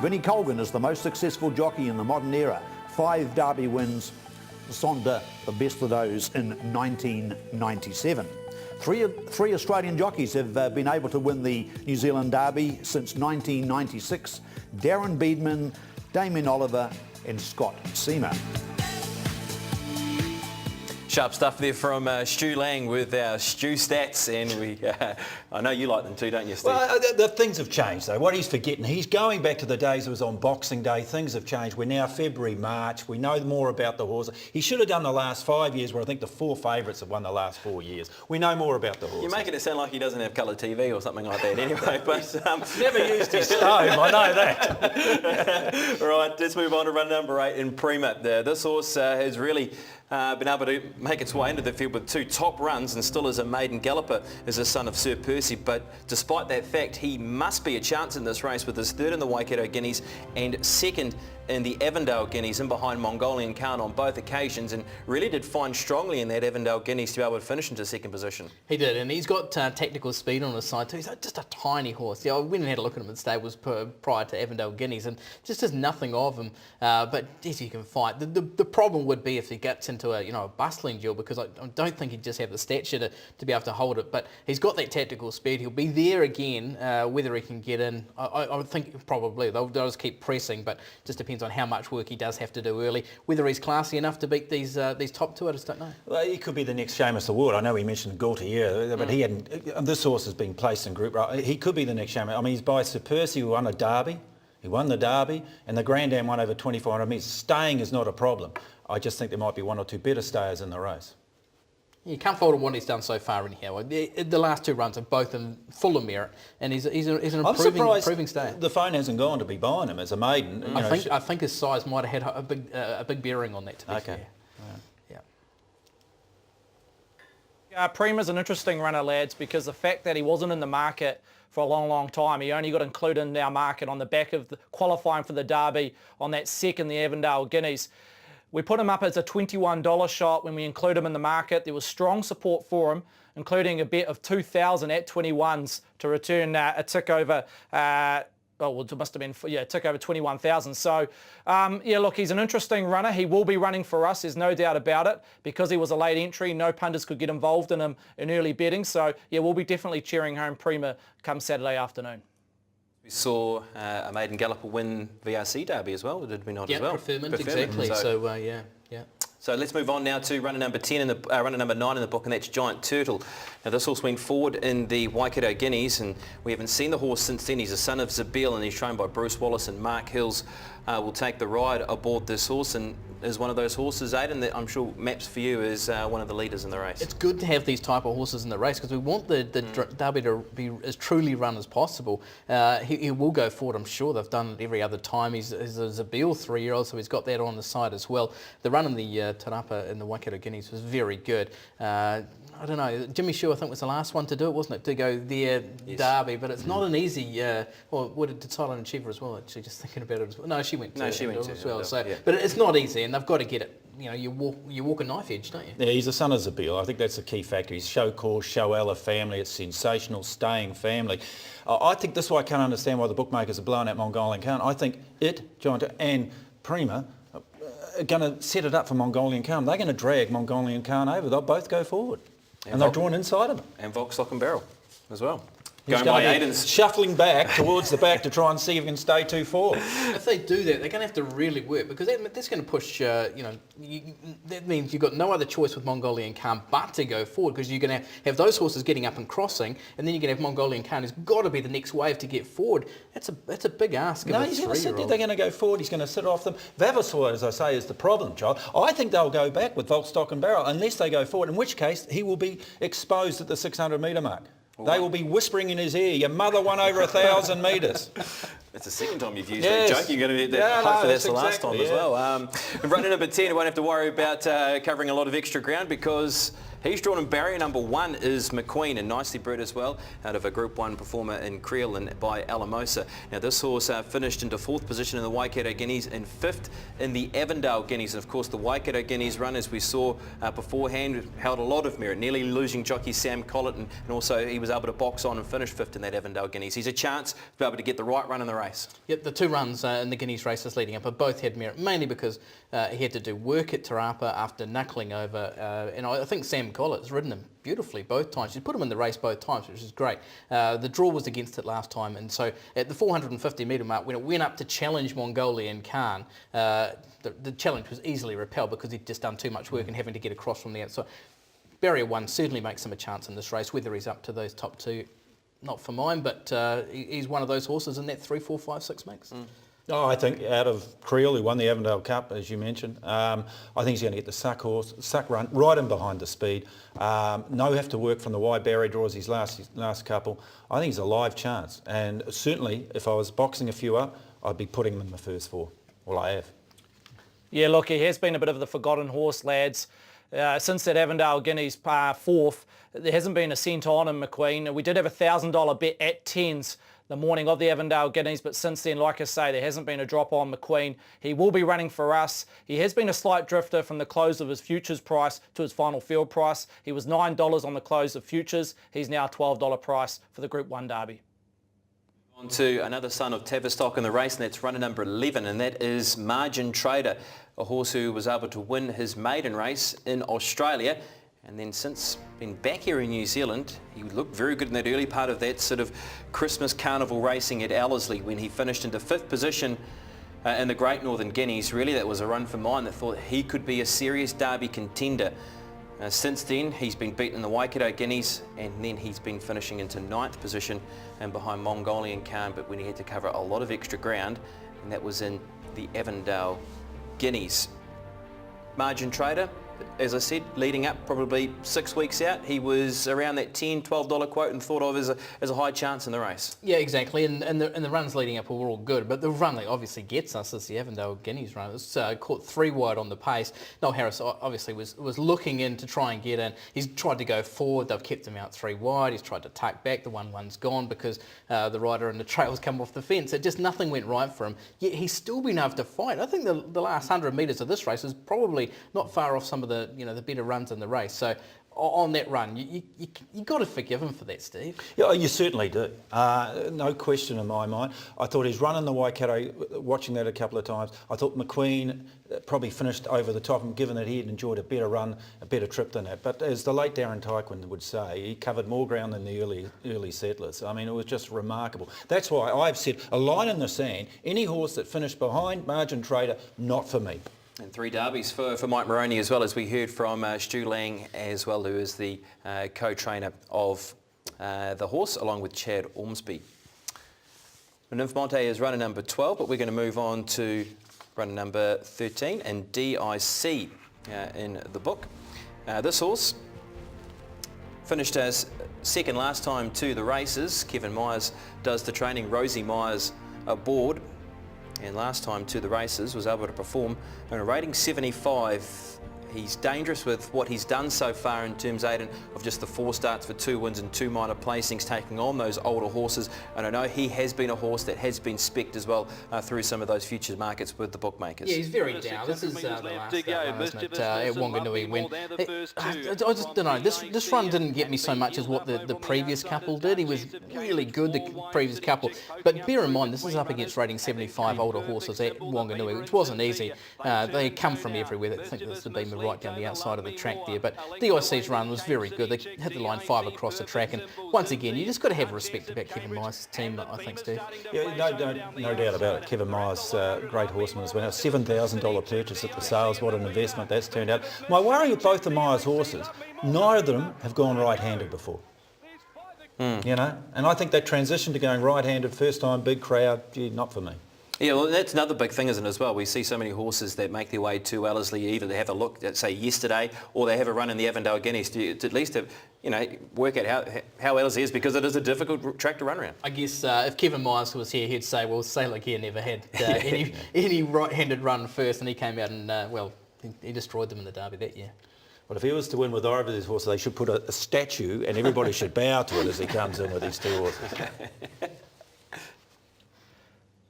Vinnie Colgan is the most successful jockey in the modern era. 5 Derby wins, Sonda the best of those in 1997. Three Australian jockeys have been able to win the New Zealand Derby since 1996. Darren Beedman, Damien Oliver and Scott Seamer. Sharp stuff there from Stu Lang with our Stu stats, and we I know you like them too, don't you, Steve? Well, the things have changed though. What he's forgetting, he's going back to the days it was on Boxing Day. Things have changed. We're now February, March. We know more about the horse. He should have done the last 5 years, where I think the 4 favourites have won the last 4 years. We know more about the horse. You're making it sound like he doesn't have colour TV or something like that anyway. But never used his stove, I know that. Right, let's move on to run number 8 in Prima. This horse has really been able to make its way into the field with 2 top runs, and still is a maiden galloper as a son of Sir Percy. But despite that fact, he must be a chance in this race with his 3rd in the Waikato Guineas and 2nd in the Avondale Guineas, in behind Mongolian Khan on both occasions, and really did find strongly in that Avondale Guineas to be able to finish into 2nd position. He did, and he's got tactical speed on his side too. He's just a tiny horse. Yeah, I went and had a look at him in stables prior to Avondale Guineas, and just there's nothing of him. But yes, he can fight. The problem would be if he gets into a bustling duel, because I don't think he'd just have the stature to be able to hold it. But he's got that tactical speed. He'll be there again. Whether he can get in, I would think probably they'll just keep pressing, but just depends on how much work he does have to do early. Whether he's classy enough to beat these top 2, I just don't know. Well, he could be the next Seamus Award. I know he mentioned Gaultier, but he hadn't. This horse has been placed in Group right. He could be the next Seamus. I mean, he's by Sir Percy, who won a Derby. He won the Derby, and the Grand Am won over 2,400 metres. Staying is not a problem. I just think there might be 1 or 2 better stayers in the race. You can't fault what he's done so far anyhow. The last 2 runs are both in full of merit, and he's an improving stayer. The phone hasn't gone to be buying him as a maiden. I think his size might have had a big bearing on that, to be fair. Yeah. Prima's an interesting runner, lads, because the fact that he wasn't in the market for a long time, he only got included in our market on the back of qualifying for the Derby on that 2nd, the Avondale Guineas. We put him up as a $21 shot when we include him in the market. There was strong support for him, including a bet of 2,000 at 21s to return a tick over. It must have been, a tick over 21,000. So, look, he's an interesting runner. He will be running for us, there's no doubt about it. Because he was a late entry, no punters could get involved in him in early betting. So, we'll be definitely cheering home Prima come Saturday afternoon. We saw a maiden galloper win VRC Derby as well, did we not as well? Preferment, exactly. So, yeah. So let's move on now to runner number 10 in the runner number 9 in the book, and that's Giant Turtle. Now this horse went forward in the Waikato Guineas, and we haven't seen the horse since then. He's a son of Zabeel, and he's trained by Bruce Wallace, and Mark Hills will take the ride aboard this horse, and is one of those horses, Aidan, that I'm sure maps for you as one of the leaders in the race. It's good to have these type of horses in the race, because we want the Derby to be as truly run as possible. He will go forward, I'm sure. They've done it every other time. He's a Zabeel 3-year-old, so he's got that on the side as well. The run in the Tarapa in the Waikato Guineas was very good. I don't know, Jimmy Shue, I think, was the last one to do it, wasn't it? To go there, yes. Derby, but it's not an easy, did Silent Achiever as well, actually, just thinking about it as well. No, she went to it as well. So, yeah. But it's not easy, and they've got to get it. You walk a knife edge, don't you? Yeah, he's a son of Zabeel. I think that's the key factor. He's show cause, show Ella family. It's sensational, staying family. I think this is why I can't understand why the bookmakers are blowing out Mongolian Khan. I think Giant and Prima are going to set it up for Mongolian Khan. They're going to drag Mongolian Khan over. They'll both go forward. And they're drawn inside of them. And Vox Lock and Barrel as well. He's going Aidan's shuffling back towards the back to try and see if he can stay 2-4. If they do that, they're going to have to really work, because that's going to push, that means you've got no other choice with Mongolian Khan but to go forward, because you're going to have those horses getting up and crossing, and then you're going to have Mongolian Khan who's got to be the next wave to get forward. That's a big ask. No, he's going to sit there. They're going to go forward. He's going to sit off them. Vavasor, as I say, is the problem, child. I think they'll go back with Vox Lock and Barrel unless they go forward, in which case he will be exposed at the 600 metre mark. They will be whispering in his ear, your mother won over 1,000 metres. That's the second time you've used that joke. You're going to do that. Hopefully that's the last time as well. Running number 10, we won't have to worry about covering a lot of extra ground, because He's drawn in barrier number 1 is McQueen, and nicely bred as well, out of a Group 1 performer in Creel and by Alamosa. Now this horse finished into 4th position in the Waikato Guineas and 5th in the Avondale Guineas. And of course the Waikato Guineas run, as we saw beforehand, held a lot of merit, nearly losing jockey Sam Collett, and also he was able to box on and finish 5th in that Avondale Guineas. He's a chance to be able to get the right run in the race. Yep, the 2 runs in the Guineas races leading up have both had merit, mainly because he had to do work at Te Rapa after knuckling over, and I think Sam Collett's ridden him beautifully both times. She's put him in the race both times, which is great. The draw was against it last time, and so at the 450 metre mark, when it went up to challenge Mongolian Khan, the challenge was easily repelled because he'd just done too much work and having to get across from the outside. Barrier 1 certainly makes him a chance in this race. Whether he's up to those top 2, not for mine, but he's one of those horses in that 3, 4, 5, 6 mix. Oh, I think out of Creel, who won the Avondale Cup, as you mentioned, I think he's going to get the suck run right in behind the speed. No have to work from the wide barrier draws his last couple. I think he's a live chance, and certainly if I was boxing a few up, I'd be putting him in the first 4. Well, I have. Yeah, look, he has been a bit of the forgotten horse, lads. Since that Avondale Guineas 4th, there hasn't been a cent on him, McQueen. We did have a $1,000 bet at 10s the morning of the Avondale Guineas, but since then, like I say, there hasn't been a drop on McQueen. He will be running for us. He has been a slight drifter from the close of his futures price to his final field price. He was $9 on the close of futures. He's now $12 price for the Group 1 Derby. On to another son of Tavistock in the race, and that's runner number 11, and that is Margin Trader, a horse who was able to win his maiden race in Australia, and then since been back here in New Zealand. He looked very good in that early part of that sort of Christmas carnival racing at Ellerslie when he finished into 5th position in the Great Northern Guineas. Really, that was a run for mine that thought he could be a serious Derby contender. Since then, he's been beaten in the Waikato Guineas, and then he's been finishing into 9th position and behind Mongolian Khan, but when he had to cover a lot of extra ground, and that was in the Avondale Guineas. Margin Trader, as I said, leading up probably 6 weeks out, he was around that $10, $12 quote and thought of as a high chance in the race. Yeah, exactly, and the runs leading up were all good, but the run that obviously gets us is the Avondale Guineas run. It was caught 3 wide on the pace. Noel Harris obviously was looking in to try and get in. He's tried to go forward, they've kept him out 3 wide, he's tried to tuck back, the 1-1's gone because the rider and the trail's come off the fence. Nothing went right for him, yet he's still been able to fight. I think the last 100 metres of this race is probably not far off some of the the better runs in the race. So on that run, you got to forgive him for that, Steve. Yeah, you certainly do. No question in my mind. I thought his run in the Waikato, watching that a couple of times, I thought McQueen probably finished over the top, and given that he had enjoyed a better run, a better trip than that. But as the late Darren Tyquin would say, he covered more ground than the early settlers. I mean, it was just remarkable. That's why I've said a line in the sand, any horse that finished behind Margin Trader, not for me. And 3 derbies for Mike Moroney, as well as we heard from Stu Lang as well, who is the co-trainer of the horse, along with Chad Ormsby. Nymph Monte is runner number 12, but we're going to move on to runner number 13 and DIC in the book. This horse finished as second last time to the races. Kevin Myers does the training, Rosie Myers aboard. And last time to the races was able to perform in a rating 75. He's dangerous with what he's done so far in terms, Aidan, of just the 4 starts for 2 wins and 2 minor placings, taking on those older horses. And I know he has been a horse that has been specced as well through some of those futures markets with the bookmakers. Yeah, he's very down. This is the last run, isn't it, at Wanganui when... I just don't know, this run didn't get me so much as what the previous couple did. He was really good, the previous couple. But bear in mind, this is up against rating 75 older horses at Wanganui, which wasn't easy. They come from everywhere. I think this would be right down the outside of the track there, but DIC's run was very good. They hit the line 5 across the track, and once again, you just got to have respect about Kevin Myers' team, I think, Steve. Yeah, no doubt about it. Kevin Myers, great horseman as well. A $7,000 purchase at the sales. What an investment that's turned out. My worry with both the Myers horses, neither of them have gone right-handed before. You know, and I think that transition to going right-handed first time, big crowd, gee, not for me. Yeah, well, that's another big thing, isn't it, as well? We see so many horses that make their way to Ellerslie, either they have a look at, say, yesterday, or they have a run in the Avondale Guineas to at least have, work out how Ellerslie is, because it is a difficult track to run around. I guess if Kevin Myers was here, he'd say, well, Sailor Gear never had any right-handed run first, and he came out and, he destroyed them in the Derby that year. Well, if he was to win with either of these horses, they should put a statue and everybody should bow to it as he comes in with these two horses.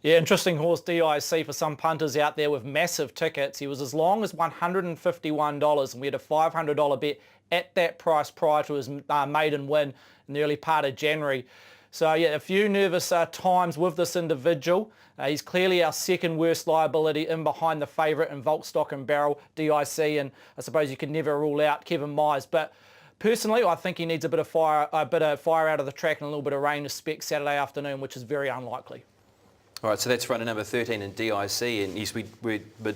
Yeah, interesting horse DIC for some punters out there with massive tickets. He was as long as $151 and we had a $500 bet at that price prior to his maiden win in the early part of January. So yeah, a few nervous times with this individual. He's clearly our second worst liability in behind the favourite in Volkstock and Barrel, DIC, and I suppose you could never rule out Kevin Myers. But personally, I think he needs a bit of fire out of the track and a little bit of rain to spec Saturday afternoon, which is very unlikely. All right, so that's runner number 13 in DIC, and yes, we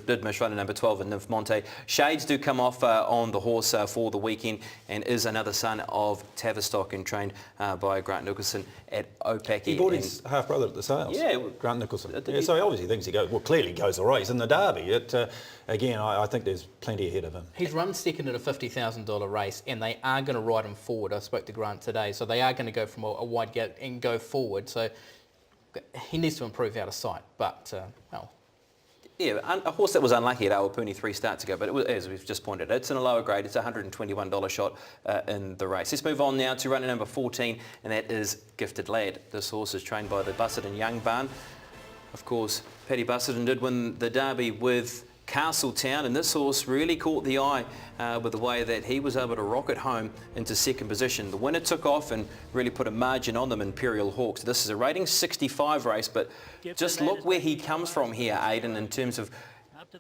did miss runner number 12 in Nymph Monte. Shades do come off on the horse for the weekend, and is another son of Tavistock and trained by Grant Nicholson at Opaki. He bought his half-brother at the sales, yeah, Grant Nicholson. Yeah, so he obviously thinks he goes, well, clearly goes all right. He's in the Derby. Again, I think there's plenty ahead of him. He's run second in a $50,000 race, and they are going to ride him forward. I spoke to Grant today, so they are going to go from a wide gap and go forward. So he needs to improve out of sight, but well. Yeah, a horse that was unlucky at Awapuni 3 starts ago, but it was, as we've just pointed out, it's in a lower grade. It's a $121 shot in the race. Let's move on now to runner number 14, and that is Gifted Lad. This horse is trained by the Busserton Young Barn. Of course, Paddy Busserton did win the Derby with Castletown, and this horse really caught the eye with the way that he was able to rocket home into second position. The winner took off and really put a margin on them, Imperial Hawks. This is a rating 65 race, but just look where he comes from here, Aidan, in terms of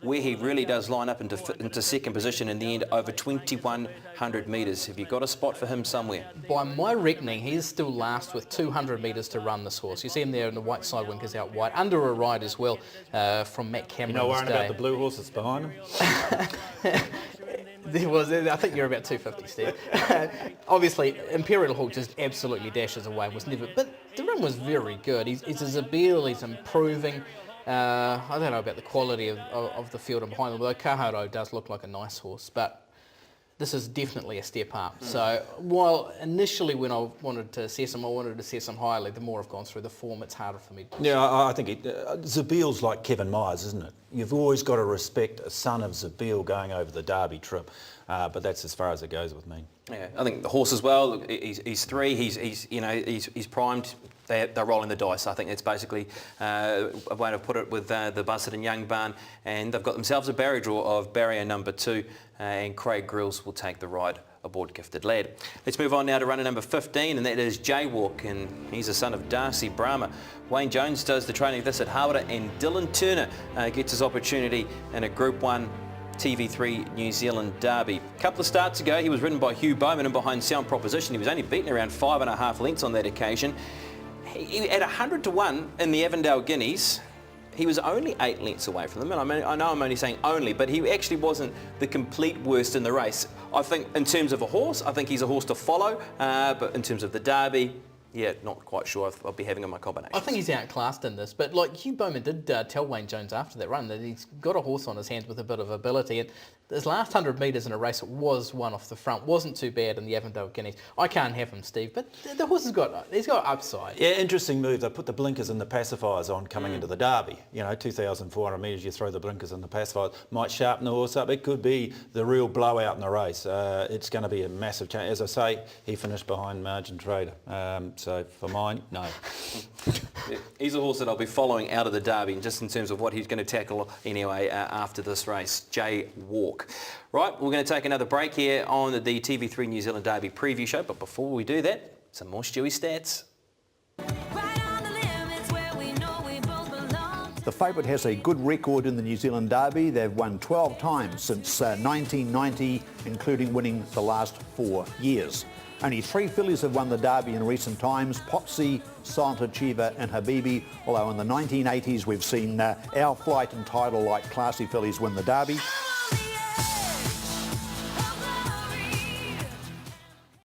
where he really does line up into second position in the end, over 2,100 metres. Have you got a spot for him somewhere? By my reckoning, he is still last with 200 metres to run, this horse. You see him there in the white side winkers out wide, under a ride as well from Matt Cameron. You're not worrying about the blue horse that's behind him? I think you're about 250, Steve. Obviously, Imperial Hawk just absolutely dashes away. But the run was very good. He's a Zabeel, he's improving. I don't know about the quality of the field and behind him, although Kaharo does look like a nice horse, but this is definitely a step up. So while initially when I wanted to assess him highly, the more I've gone through the form, it's harder for me. Yeah, I think Zabeel's like Kevin Myers, isn't it? You've always got to respect a son of Zabeel going over the Derby trip, but that's as far as it goes with me. Yeah, I think the horse as well. He's 3. He's primed. They're rolling the dice. I think that's basically a way to put it with the Busserton Young Barn, and they've got themselves a barrier draw of barrier number 2, and Craig Grills will take the ride aboard Gifted Lad. Let's move on now to runner number 15, and that is Jaywalk, and he's a son of Darcy Brahma. Wayne Jones does the training of this at Harbour, and Dylan Turner gets his opportunity in a Group 1 TV3 New Zealand Derby. A couple of starts ago, he was ridden by Hugh Bowman and behind Sound Proposition. He was only beaten around 5.5 lengths on that occasion. At 100 to 1 in the Avondale Guineas, he was only 8 lengths away from them. And I know I'm only saying only, but he actually wasn't the complete worst in the race. I think in terms of a horse, I think he's a horse to follow, but in terms of the Derby, yeah, not quite sure I'll be having in my combination. I think he's outclassed in this, but like Hugh Bowman did tell Wayne Jones after that run that he's got a horse on his hands with a bit of ability, and his last 100 metres in a race was one off the front, wasn't too bad in the Avondale Guineas. I can't have him, Steve, but the horse he's got upside. Yeah, interesting move. They put the blinkers and the pacifiers on coming into the Derby. 2,400 metres, you throw the blinkers and the pacifiers. Might sharpen the horse up. It could be the real blowout in the race. It's going to be a massive change. As I say, he finished behind Margin Trader. So for mine, no. He's a horse that I'll be following out of the Derby, just in terms of what he's going to tackle anyway after this race. Jaywalk. Right, we're going to take another break here on the TV3 New Zealand Derby preview show, but before we do that, some more Stewie stats. The favourite has a good record in the New Zealand Derby. They've won 12 times since 1990, including winning the last 4 years. Only 3 fillies have won the Derby in recent times: Popsy, Silent Achiever and Habibi, although in the 1980s we've seen Our Flight and Tidal like classy fillies win the Derby.